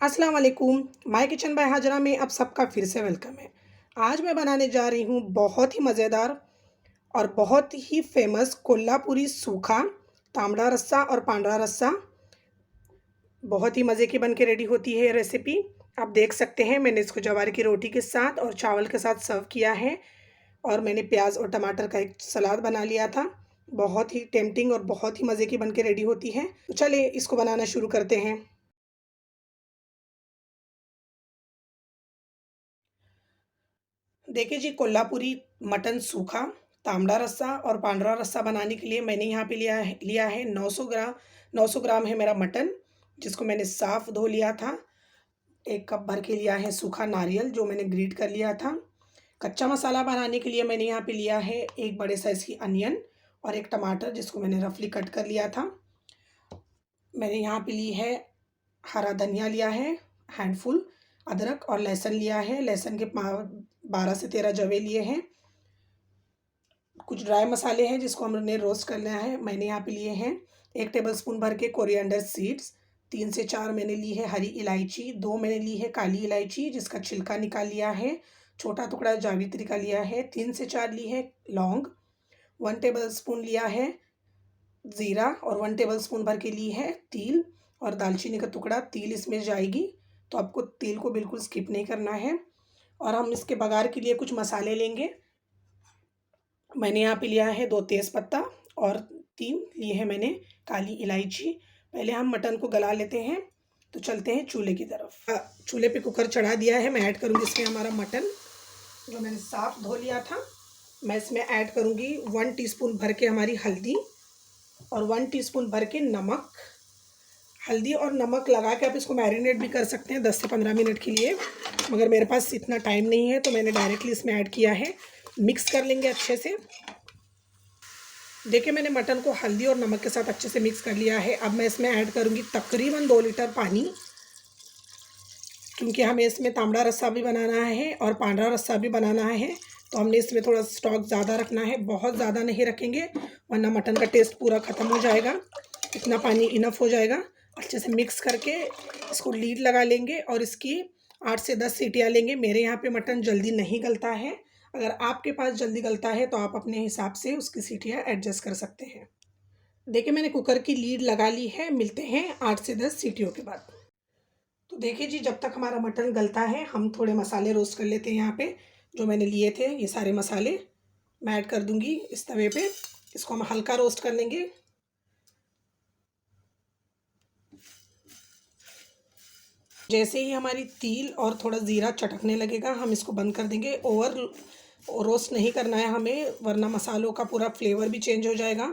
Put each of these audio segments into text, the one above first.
अस्सलाम वालेकुम। My kitchen bye Hazra में आप सबका फिर से वेलकम है। आज मैं बनाने जा रही हूँ बहुत ही मज़ेदार और बहुत ही फेमस कोल्हापुरी सूखा तांबड़ा रस्सा और पांडरा रस्सा। बहुत ही मज़े की बन के रेडी होती है ये रेसिपी। आप देख सकते हैं मैंने इसको ज्वार की रोटी के साथ और चावल के साथ सर्व किया है और मैंने प्याज और टमाटर का एक सलाद बना लिया था। बहुत ही टेम्पटिंग और बहुत ही मज़े की बन के रेडी होती है। तो चलिए इसको बनाना शुरू करते हैं। देखिए जी, कोल्हापुरी मटन सूखा तांबड़ा रस्सा और पांडरा रस्सा बनाने के लिए मैंने यहाँ पे लिया है 900 ग्राम है मेरा मटन, जिसको मैंने साफ़ धो लिया था। 1 कप भर के लिया है सूखा नारियल जो मैंने ग्रेट कर लिया था। कच्चा मसाला बनाने के लिए मैंने यहाँ पे लिया है 1 बड़े साइज़ की अनियन और 1 टमाटर जिसको मैंने रफली कट कर लिया था। मैंने यहाँ पे ली है हरा धनिया लिया है हैंडफुल, अदरक और लहसुन लिया है। लहसुन के 12 से 13 जवे लिए हैं। कुछ ड्राई मसाले हैं जिसको हमने रोस्ट करना है। मैंने यहाँ पे लिए हैं 1 टेबलस्पून भर के कोरिएंडर सीड्स, 3 से 4 मैंने ली है हरी इलायची, 2 मैंने ली है काली इलायची जिसका छिलका निकाल लिया है, छोटा टुकड़ा जावित्री का लिया है, 3 से 4 ली है लौंग, 1 टेबलस्पून लिया है ज़ीरा और 1 टेबलस्पून भर के ली है तिल और दालचीनी का टुकड़ा। तिल इसमें जाएगी तो आपको तिल को बिल्कुल स्किप नहीं करना है। और हम इसके बघार के लिए कुछ मसाले लेंगे। मैंने यहाँ पे लिया है 2 तेज़पत्ता और 3 लिए हैं मैंने काली इलायची। पहले हम मटन को गला लेते हैं। तो चलते हैं चूल्हे की तरफ। चूल्हे पे कुकर चढ़ा दिया है। मैं ऐड करूँगी इसमें हमारा मटन जो मैंने साफ़ धो लिया था। मैं इसमें ऐड करूँगी 1 टीस्पून भर के हमारी हल्दी और 1 टीस्पून भर के नमक। हल्दी और नमक लगा के आप इसको मैरिनेट भी कर सकते हैं 10 से 15 मिनट के लिए, मगर मेरे पास इतना टाइम नहीं है तो मैंने डायरेक्टली इसमें ऐड किया है। मिक्स कर लेंगे अच्छे से। देखिए मैंने मटन को हल्दी और नमक के साथ अच्छे से मिक्स कर लिया है। अब मैं इसमें ऐड करूँगी तकरीबन 2 लीटर पानी, क्योंकि हमें इसमें तांबड़ा रस्सा भी बनाना है और पांडरा रस्सा भी बनाना है, तो हमने इसमें थोड़ा स्टॉक ज़्यादा रखना है। बहुत ज़्यादा नहीं रखेंगे वरना मटन का टेस्ट पूरा ख़त्म हो जाएगा। इतना पानी इनफ हो जाएगा। अच्छे से मिक्स करके इसको लीड लगा लेंगे और इसकी 8 से 10 सीटियाँ लेंगे। मेरे यहाँ पे मटन जल्दी नहीं गलता है। अगर आपके पास जल्दी गलता है तो आप अपने हिसाब से उसकी सीटियाँ एडजस्ट कर सकते हैं। देखिए मैंने कुकर की लीड लगा ली है। मिलते हैं 8 से 10 सीटियों के बाद। तो देखिए जी, जब तक हमारा मटन गलता है हम थोड़े मसाले रोस्ट कर लेते हैं। यहाँ पे जो मैंने लिए थे ये सारे मसाले मैं ऐड कर दूँगी इस तवे पे। इसको हम हल्का रोस्ट कर लेंगे। जैसे ही हमारी तिल और थोड़ा ज़ीरा चटकने लगेगा हम इसको बंद कर देंगे। ओवर रोस्ट नहीं करना है हमें, वरना मसालों का पूरा फ्लेवर भी चेंज हो जाएगा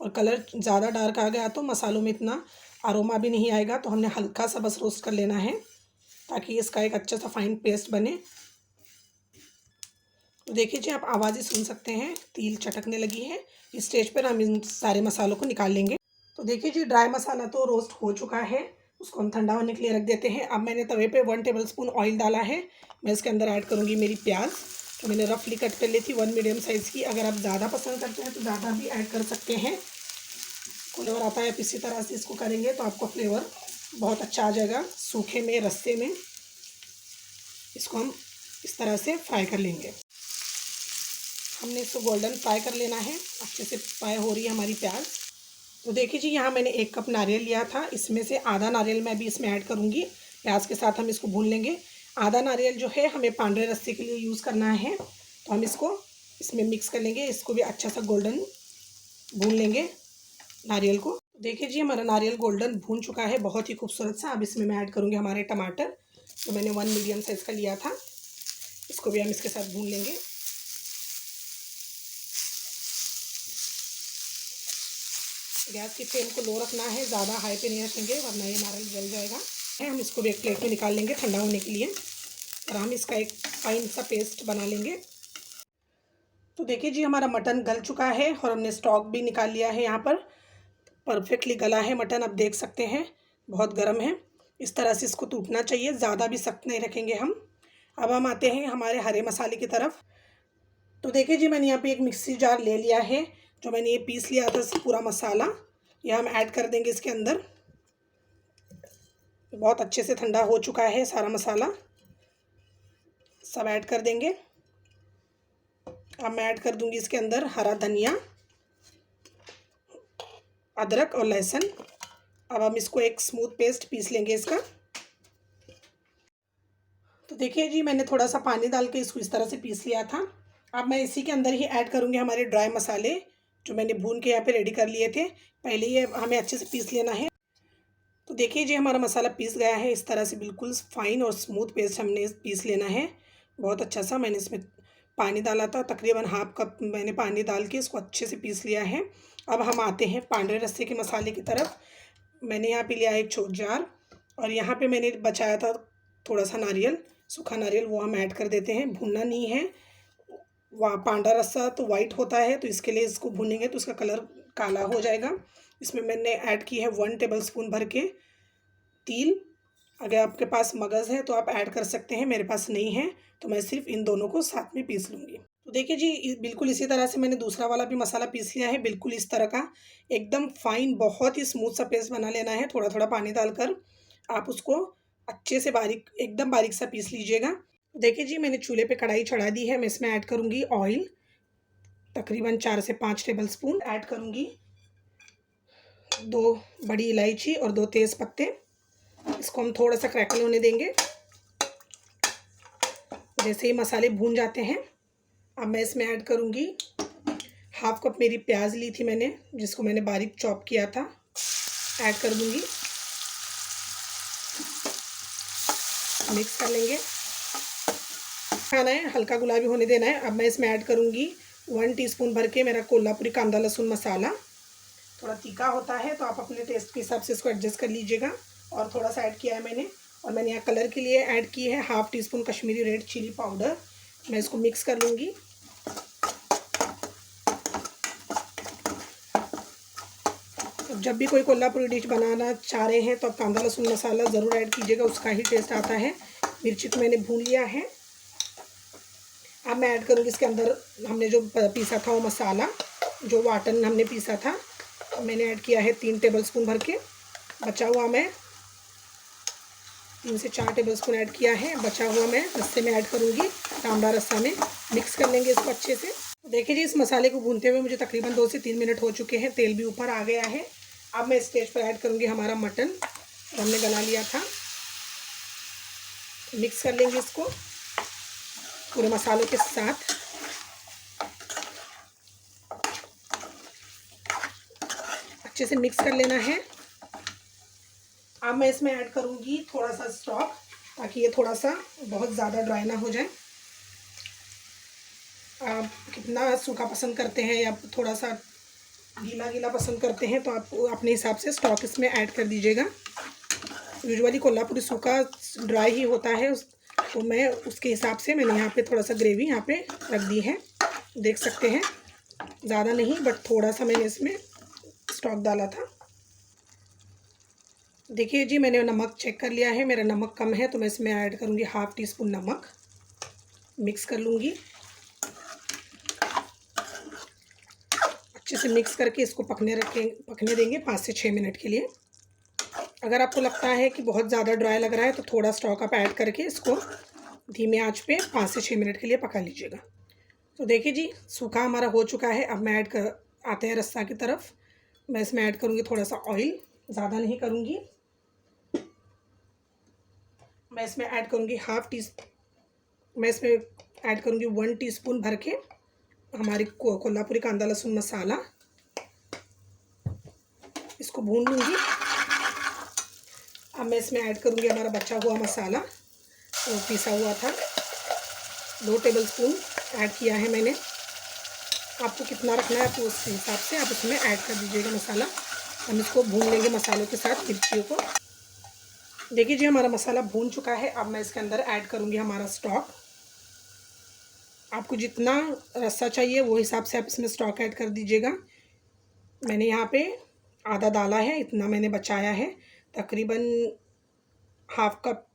और कलर ज़्यादा डार्क आ गया तो मसालों में इतना अरोमा भी नहीं आएगा। तो हमने हल्का सा बस रोस्ट कर लेना है ताकि इसका एक अच्छा सा फाइन पेस्ट बने। तो देखिए जी, आप आवाज़ ही सुन सकते हैं तिल चटकने लगी है। इस स्टेज पर हम इन सारे मसालों को निकाल लेंगे। तो देखिए जी, ड्राई मसाला तो रोस्ट हो चुका है, उसको हम ठंडा होने के लिए रख देते हैं। अब मैंने तवे पे 1 टेबलस्पून ऑयल डाला है। मैं इसके अंदर ऐड करूँगी मेरी प्याज जो मैंने रफली कट कर ली थी 1 मीडियम साइज़ की। अगर आप ज़्यादा पसंद करते हैं तो ज़्यादा भी ऐड कर सकते हैं। फ्लेवर आता है, इसी तरह से इसको करेंगे तो आपको फ्लेवर बहुत अच्छा आ जाएगा। सूखे में रस्से में इसको हम इस तरह से फ्राई कर लेंगे। हमने इसको गोल्डन फ्राई कर लेना है। अच्छे से फ्राई हो रही है हमारी प्याज। तो देखिए जी, यहाँ मैंने 1 कप नारियल लिया था, इसमें से आधा नारियल मैं भी इसमें ऐड करूँगी। प्याज के साथ हम इसको भून लेंगे। आधा नारियल जो है हमें पांडरे रस्से के लिए यूज़ करना है, तो हम इसको इसमें मिक्स कर लेंगे। इसको भी अच्छा सा गोल्डन भून लेंगे नारियल को। देखिए जी, हमारा नारियल गोल्डन भून चुका है बहुत ही खूबसूरत सा। अब इसमें मैं ऐड करूँगी हमारे टमाटर जो मैंने 1 मीडियम साइज़ का लिया था। इसको भी हम इसके साथ भून लेंगे। गैस की फ्लेम को लो रखना है, ज़्यादा हाई पे नहीं रखेंगे वरना ये नारियल जल जाएगा। हम इसको भी एक प्लेट में निकाल लेंगे ठंडा होने के लिए और हम इसका एक फाइन सा पेस्ट बना लेंगे। तो देखिए जी, हमारा मटन गल चुका है और हमने स्टॉक भी निकाल लिया है। यहाँ पर परफेक्टली गला है मटन, आप देख सकते हैं बहुत गर्म है। इस तरह से इसको टूटना चाहिए, ज़्यादा भी सख्त नहीं रखेंगे हम। अब हम आते हैं हमारे हरे मसाले की तरफ। तो देखिए जी, मैंने यहाँ पे एक मिक्सी जार ले लिया है जो मैंने ये पीस लिया था पूरा मसाला, ये हम ऐड कर देंगे इसके अंदर। बहुत अच्छे से ठंडा हो चुका है सारा मसाला, सब ऐड कर देंगे। अब मैं ऐड कर दूंगी इसके अंदर हरा धनिया, अदरक और लहसुन। अब हम इसको एक स्मूथ पेस्ट पीस लेंगे इसका। तो देखिए जी, मैंने थोड़ा सा पानी डाल के इसको इस तरह से पीस लिया था। अब मैं इसी के अंदर ही ऐड करूँगी हमारे ड्राई मसाले जो मैंने भून के यहाँ पे रेडी कर लिए थे। पहले ये हमें अच्छे से पीस लेना है। तो देखिए जी, हमारा मसाला पीस गया है इस तरह से, बिल्कुल फाइन और स्मूथ पेस्ट हमने पीस लेना है बहुत अच्छा सा। मैंने इसमें पानी डाला था, तकरीबन हाफ कप मैंने पानी डाल के इसको अच्छे से पीस लिया है। अब हम आते हैं पांडरे रस्से के मसाले की तरफ। मैंने यहाँ पे लिया है एक छोटा जार, और यहाँ पे मैंने बचाया था थोड़ा सा नारियल, सूखा नारियल, वो हम ऐड कर देते हैं। भूनना नहीं है, वह पांडा रस्सा तो वाइट होता है, तो इसके लिए इसको भूनेंगे तो इसका कलर काला हो जाएगा। इसमें मैंने ऐड की है 1 टेबल स्पून भर के तिल। अगर आपके पास मगज़ है तो आप ऐड कर सकते हैं, मेरे पास नहीं है तो मैं सिर्फ इन दोनों को साथ में पीस लूँगी। तो देखिए जी, बिल्कुल इसी तरह से मैंने दूसरा वाला भी मसाला पीस लिया है, बिल्कुल इस तरह का एकदम फाइन, बहुत ही स्मूथ सा पेस्ट बना लेना है। थोड़ा थोड़ा पानी डालकर आप उसको अच्छे से बारीक, एकदम बारीक सा पीस लीजिएगा। देखिए जी, मैंने चूल्हे पे कढ़ाई चढ़ा दी है। मैं इसमें ऐड करूँगी ऑयल, तकरीबन 4 से 5 टेबल स्पून ऐड करूँगी। 2 बड़ी इलायची और 2 तेज़ पत्ते। इसको हम थोड़ा सा क्रैकल होने देंगे। जैसे ही मसाले भून जाते हैं, अब मैं इसमें ऐड करूँगी हाफ कप मेरी प्याज ली थी मैंने, जिसको मैंने बारीक चॉप किया था, ऐड कर दूँगी। मिक्स कर लेंगे। खाना है हल्का गुलाबी होने देना है। अब मैं इसमें ऐड करूँगी 1 टीस्पून भर के मेरा कोल्हापुरी कांदा लहसुन मसाला। थोड़ा तीखा होता है तो आप अपने टेस्ट के हिसाब से इसको एडजस्ट कर लीजिएगा। और थोड़ा सा ऐड किया है मैंने। और मैंने यहाँ कलर के लिए ऐड की है half teaspoon Kashmiri red chili powder. मैं इसको मिक्स कर लूँगी। जब भी कोई कोल्हापुरी डिश बनाना चाह रहे हैं तो आप कांदा लहसुन मसाला ज़रूर ऐड कीजिएगा, उसका ही टेस्ट आता है। मिर्ची को मैंने भून लिया है। अब मैं ऐड करूँगी इसके अंदर हमने जो पीसा था वो मसाला, जो वाटन हमने पीसा था, मैंने ऐड किया है 3 टेबल स्पून भर के। बचा हुआ मैं 3 से 4 टेबल स्पून ऐड किया है। बचा हुआ मैं रस्से में ऐड करूँगी, तांबड़ा रस्सा में। मिक्स कर लेंगे इसको अच्छे से। देखिए जी, इस मसाले को भूनते हुए मुझे तकरीबन 2 से 3 मिनट हो चुके हैं। तेल भी ऊपर आ गया है। अब मैं स्टेज पर ऐड करूँगी हमारा मटन जो हमने गला लिया था। मिक्स कर लेंगे इसको पूरे मसालों के साथ। अच्छे से मिक्स कर लेना है। अब मैं इसमें ऐड करूँगी थोड़ा सा स्टॉक, ताकि ये थोड़ा सा बहुत ज़्यादा ड्राई ना हो जाए। आप कितना सूखा पसंद करते हैं या थोड़ा सा गीला गीला पसंद करते हैं तो आप अपने हिसाब से स्टॉक इसमें ऐड कर दीजिएगा। यूजुअली कोल्हापुरी सूखा ड्राई ही होता है, तो मैं उसके हिसाब से मैंने यहाँ पे थोड़ा सा ग्रेवी यहाँ पे रख दी है। देख सकते हैं, ज़्यादा नहीं बट थोड़ा सा मैंने इसमें स्टॉक डाला था। देखिए जी, मैंने नमक चेक कर लिया है, मेरा नमक कम है तो मैं इसमें ऐड करूँगी हाफ़ टी स्पून नमक। मिक्स कर लूँगी अच्छे से। मिक्स करके इसको पकने देंगे 5 से 6 मिनट के लिए। अगर आपको लगता है कि बहुत ज़्यादा ड्राई लग रहा है तो थोड़ा स्टॉक आप ऐड करके इसको धीमे आंच पे 5 से 6 मिनट के लिए पका लीजिएगा। तो देखिए जी, सूखा हमारा हो चुका है। अब मैं आते हैं रस्सा की तरफ। मैं इसमें ऐड करूँगी थोड़ा सा ऑयल, ज़्यादा नहीं करूँगी। मैं इसमें ऐड करूँगी 1 टीस्पून भर के हमारी कोल्हापुरी कांदा लहसुन मसाला। इसको भून लूँगी। अब मैं इसमें ऐड करूँगी हमारा बचा हुआ मसाला, वो पिसा हुआ था, 2 टेबल स्पून ऐड किया है मैंने। आपको कितना रखना है तो उस हिसाब से आप इसमें ऐड कर दीजिएगा मसाला। हम इसको भून लेंगे मसालों के साथ, मिर्चियों को। देखिए जी, हमारा मसाला भून चुका है। अब मैं इसके अंदर ऐड करूँगी हमारा स्टॉक। आपको जितना रस्सा चाहिए वो हिसाब से आप इसमें स्टॉक ऐड कर दीजिएगा। मैंने यहाँ पे आधा डाला है, इतना मैंने बचाया है। तकरीबन हाफ कप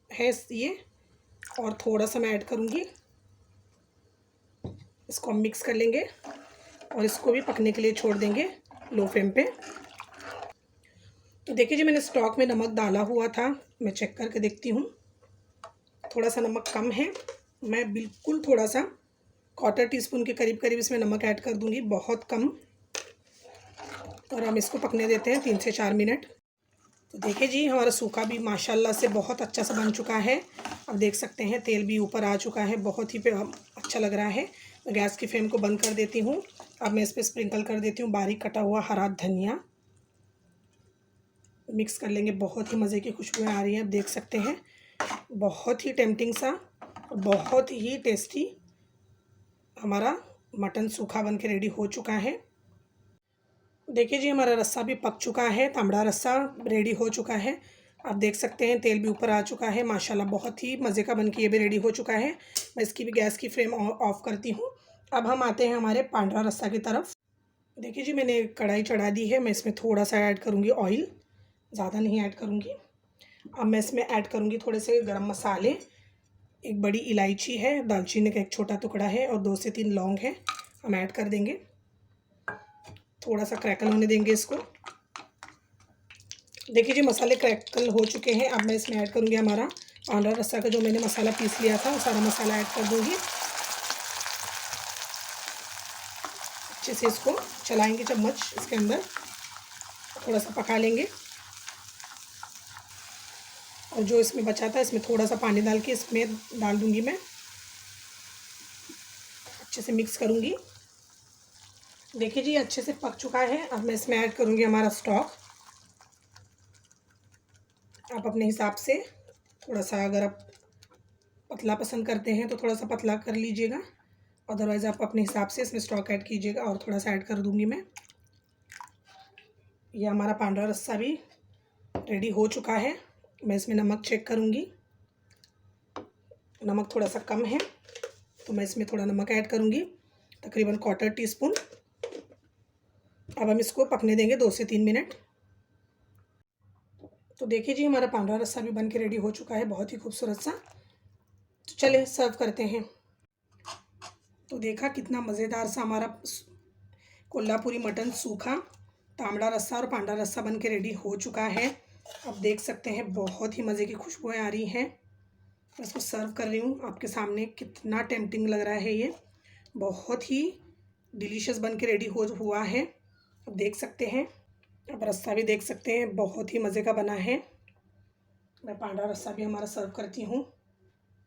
है ये, और थोड़ा सा मैं ऐड करूँगी। इसको हम मिक्स कर लेंगे और इसको भी पकने के लिए छोड़ देंगे लो फ्लेम पे। तो देखिए जी, मैंने स्टॉक में नमक डाला हुआ था, मैं चेक करके देखती हूँ। थोड़ा सा नमक कम है, मैं बिल्कुल थोड़ा सा 1/4 टीस्पून के करीब करीब इसमें नमक ऐड कर दूँगी, बहुत कम। और हम इसको पकने देते हैं 3 से 4 मिनट। तो देखिए जी, हमारा सूखा भी माशाल्लाह से बहुत अच्छा सा बन चुका है। अब देख सकते हैं तेल भी ऊपर आ चुका है, बहुत ही अच्छा लग रहा है। मैं गैस की फ्लेम को बंद कर देती हूँ। अब मैं इस पर स्प्रिंकल कर देती हूँ बारीक कटा हुआ हरा धनिया। मिक्स कर लेंगे, बहुत ही मज़े की खुशबू आ रही है, आप देख सकते हैं। बहुत ही टेम्पटिंग सा, बहुत ही टेस्टी हमारा मटन सूखा बन के रेडी हो चुका है। देखिए जी, हमारा रस्सा भी पक चुका है, तांबड़ा रस्सा रेडी हो चुका है। आप देख सकते हैं तेल भी ऊपर आ चुका है माशाल्लाह, बहुत ही मज़े का बन के ये भी रेडी हो चुका है। मैं इसकी भी गैस की फ्लेम ऑफ़ करती हूँ। अब हम आते हैं हमारे पांडरा रस्सा की तरफ। देखिए जी, मैंने कढ़ाई चढ़ा दी है, मैं इसमें थोड़ा सा ऐड करूँगी ऑयल, ज़्यादा नहीं ऐड करूँगी। अब मैं इसमें ऐड करूँगी थोड़े से गरम मसाले, एक बड़ी इलायची है, दालचीनी का एक छोटा टुकड़ा है और 2 से 3 लौंग है, हम ऐड कर देंगे। थोड़ा सा क्रैकल होने देंगे इसको। देखिए जी, मसाले क्रैकल हो चुके हैं। अब मैं इसमें ऐड करूँगी हमारा पांडरा रस्सा का जो मैंने मसाला पीस लिया था, वो सारा मसाला ऐड कर दूँगी। अच्छे से इसको चलाएंगे चम्मच इसके अंदर, थोड़ा सा पका लेंगे। और जो इसमें बचा था, इसमें थोड़ा सा पानी डाल के इसमें डाल दूँगी मैं, अच्छे से मिक्स करूँगी। देखिए जी, अच्छे से पक चुका है। अब मैं इसमें ऐड करूँगी हमारा स्टॉक। आप अपने हिसाब से थोड़ा सा, अगर आप पतला पसंद करते हैं तो थोड़ा सा पतला कर लीजिएगा, अदरवाइज़ आप अपने हिसाब से इसमें स्टॉक ऐड कीजिएगा। और थोड़ा सा ऐड कर दूँगी मैं। ये हमारा पांडरा रस्सा भी रेडी हो चुका है। मैं इसमें नमक चेक करूँगी, नमक थोड़ा सा कम है तो मैं इसमें थोड़ा नमक ऐड करूँगी, तकरीबन 1/4 टीस्पून। अब हम इसको पकने देंगे 2 से 3 मिनट। तो देखिए जी, हमारा पांडरा रस्सा भी बन के रेडी हो चुका है, बहुत ही खूबसूरत सा। तो चलिए सर्व करते हैं। तो देखा कितना मज़ेदार सा हमारा कोल्हापुरी मटन सूखा, तांबड़ा रस्सा और पांडा रस्सा बन के रेडी हो चुका है। आप देख सकते हैं बहुत ही मज़े की खुशबुएं आ रही हैं। मैं इसको सर्व कर रही हूँ आपके सामने, कितना टेम्पटिंग लग रहा है ये, बहुत ही डिलीशियस बन के रेडी हुआ है। आप देख सकते हैं, अब रस्सा भी देख सकते हैं, बहुत ही मज़े का बना है। मैं पांडा रस्सा भी हमारा सर्व करती हूँ।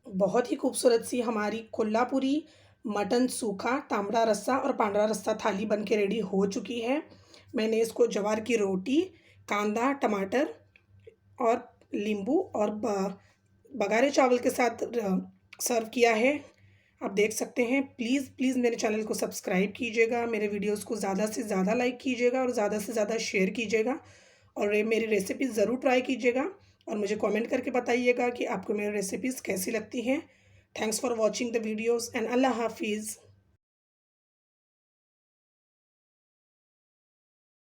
बहुत ही खूबसूरत सी हमारी कोल्हापुरी मटन सूखा, तांबड़ा रस्सा और पांडरा रस्सा थाली बन के रेडी हो चुकी है। मैंने इसको ज्वार की रोटी, कांदा, टमाटर और नींबू और बघारे चावल के साथ सर्व किया है। आप देख सकते हैं। प्लीज़ प्लीज़ मेरे चैनल को सब्सक्राइब कीजिएगा, मेरे वीडियोस को ज़्यादा से ज़्यादा लाइक कीजिएगा और ज़्यादा से ज़्यादा शेयर कीजिएगा। और मेरी रेसिपी ज़रूर ट्राई कीजिएगा और मुझे कमेंट करके बताइएगा कि आपको मेरी रेसिपीज़ कैसी लगती हैं। Thanks for watching the videos and अल्लाह हाफिज़।